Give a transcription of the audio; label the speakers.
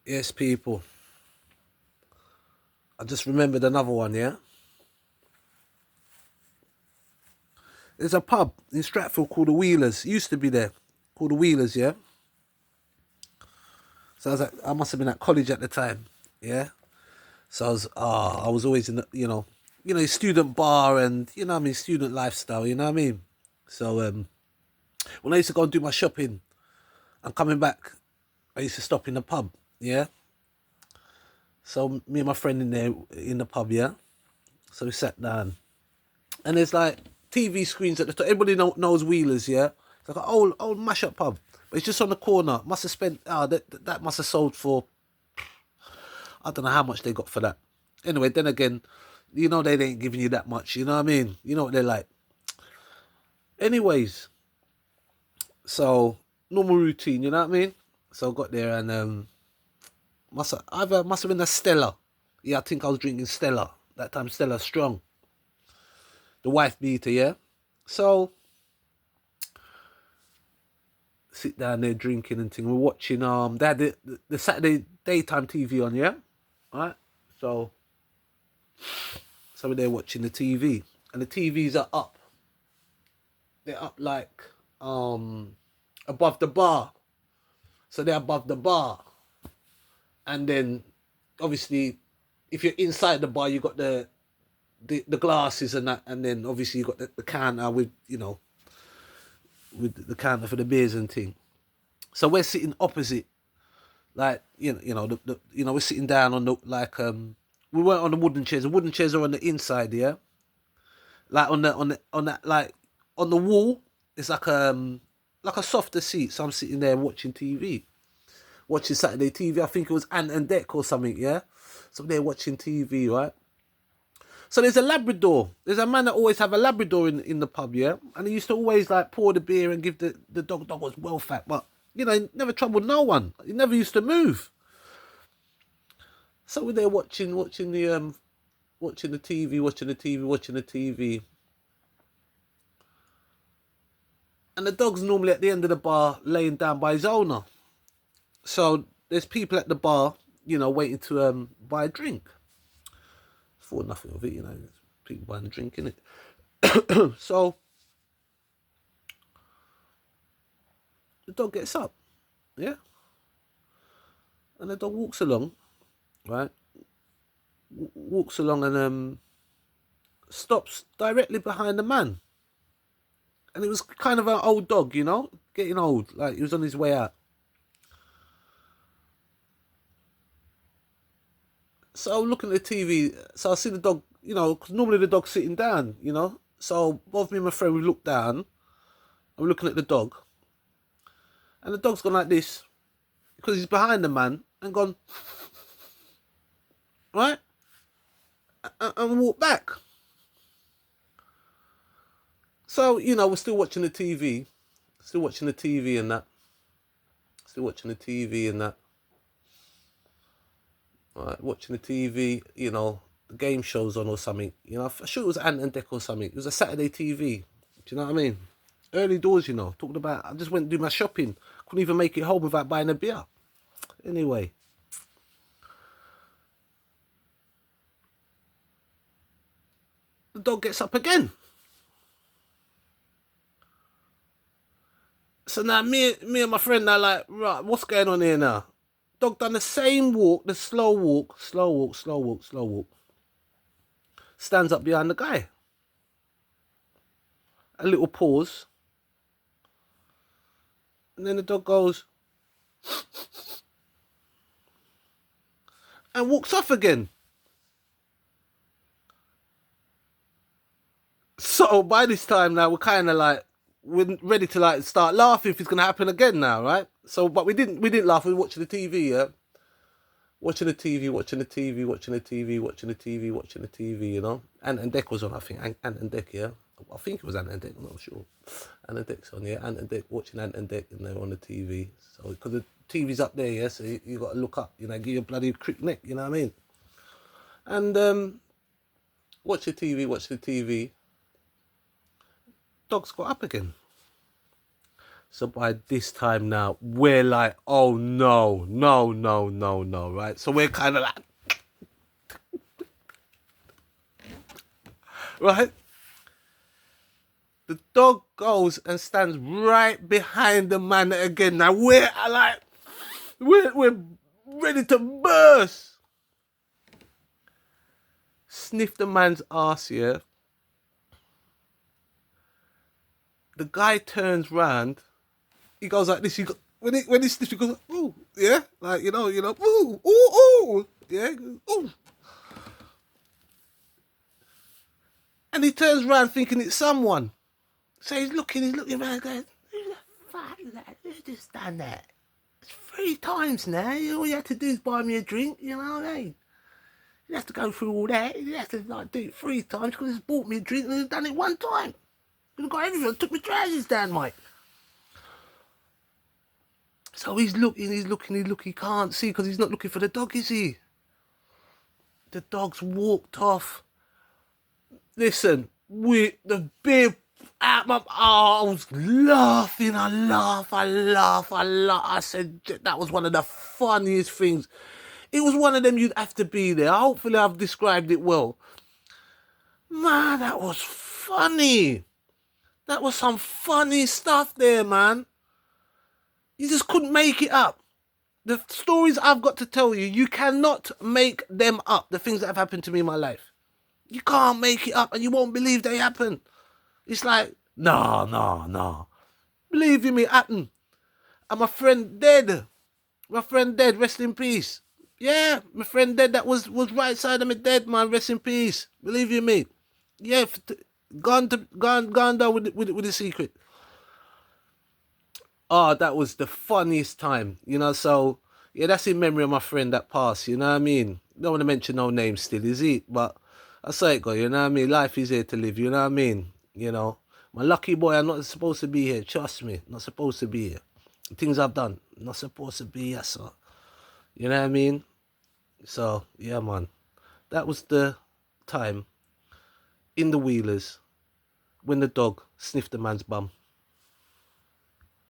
Speaker 1: Yes, people. I just remembered another one, yeah? There's a pub in Stratford called the Wheelers. It used to be there. Called the Wheelers, yeah? So I must have been at college at the time, yeah? So I was always in the, student bar and, what I mean, student lifestyle, you know what I mean? So when I used to go and do my shopping and coming back, I used to stop in the pub, yeah? So me and my friend in there in the pub, yeah? So we sat down. And there's like TV screens at the top. Everybody knows Wheelers, yeah? It's like an old mash-up pub. But it's just on the corner. Must have spent, that must have sold for, I don't know how much they got for that. Anyway, then again, they ain't giving you that much, you know what I mean? You know what they're like. Anyways, so normal routine, you know what I mean? So I got there and must have been a Stella. Yeah, I think I was drinking Stella. That time Stella Strong. The wife beater, yeah? So sit down there drinking and thing. We're watching they had the Saturday daytime TV on, yeah? Right? So we're there watching the TV. And the TVs are up. They're up like above the bar. So they're above the bar. And then obviously if you're inside the bar you got the glasses and that, and then obviously you got the counter with with the counter for the beers and thing. So we're sitting opposite, like we're sitting down on the we weren't on the wooden chairs. The wooden chairs are on the inside, yeah, like on that like on the wall. It's like a softer seat. So I'm sitting there watching TV, watching Saturday TV. I think it was Ant and Deck or something, yeah. So they're watching TV, right? So there's a Labrador. There's a man that always have a Labrador in the pub, yeah? And he used to always like pour the beer and give the dog. Dog was well fat, but he never troubled no one. He never used to move. So we're there watching the TV, watching the TV. And the dog's normally at the end of the bar laying down by his owner. So there's people at the bar, waiting to buy a drink. Thought nothing of it, there's people buying a drink, innit? So the dog gets up, yeah? And the dog walks along, right? Walks along and stops directly behind the man. And it was kind of an old dog, getting old, like he was on his way out. So I'm looking at the TV, so I see the dog, because normally the dog's sitting down, So both me and my friend, we look down, and we're looking at the dog. And the dog's gone like this, because he's behind the man, and gone, right? And walk back. So, we're still watching the TV. Still watching the TV and that. Still watching the TV and that. Right, watching the TV, the game shows on or something. I'm sure it was Ant and Deck or something. It was a Saturday TV. Do you know what I mean? Early doors, talking about, I just went to do my shopping. Couldn't even make it home without buying a beer. Anyway. The dog gets up again. So now me and my friend are like, right, what's going on here now? Dog done the same walk, the slow walk. Stands up behind the guy. A little pause. And then the dog goes and walks off again. So by this time now we're kind of like we're ready to like start laughing if it's gonna happen again now, right? So but we didn't laugh. We were watching the TV, yeah. Watching the TV, watching the TV, watching the TV, watching the TV, watching the TV, Ant and Deck was on, I think. Ant and Deck, yeah. I think it was Ant and Deck, I'm not sure. Ant and Deck's on, yeah. Ant and Deck, watching Ant and Deck, and they're on the TV. So, because the TV's up there, yeah, so you got to look up, give you a bloody crick neck, you know what I mean? And watch the TV. Dog's got up again. So by this time now, we're like, oh no, no, no, no, no, right? So we're kind of like, right? The dog goes and stands right behind the man again. Now we're like, we're ready to burst. Sniff the man's ass, yeah. The guy turns round. He goes like this. When he sniffs, he goes, ooh, yeah, like ooh, ooh, ooh, yeah, ooh. And he turns round thinking it's someone. So he's looking around, going, who the fuck is that? Who's just done that? It's 3 times now. All you have to do is buy me a drink. You know what I mean? You have to go through all that. You have to like do it 3 times because he's bought me a drink and he's done it 1 time. He's got everything. Took my trousers down, mate. So he's looking. He can't see because he's not looking for the dog, is he? The dog's walked off. Listen, with the beer out my... Oh, I was laughing. I laugh. I said that was one of the funniest things. It was one of them you'd have to be there. Hopefully I've described it well. Man, that was funny. That was some funny stuff there, man. You just couldn't make it up. The stories I've got to tell you, you cannot make them up. The things that have happened to me in my life. You can't make it up and you won't believe they happen. It's like, no. Believe you me, it happened. And my friend dead. Rest in peace. Yeah, my friend dead, that was right side of me dead, man, rest in peace. Believe you me. Yeah, gone down with the secret. Oh, that was the funniest time, so, yeah, that's in memory of my friend that passed, you know what I mean? Don't want to mention no names still, is it? But I say it go, you know what I mean? Life is here to live, you know what I mean? My lucky boy, I'm not supposed to be here, trust me, not supposed to be here. The things I've done, not supposed to be here, so, you know what I mean? So, yeah, man, that was the time in the Wheelers when the dog sniffed the man's bum.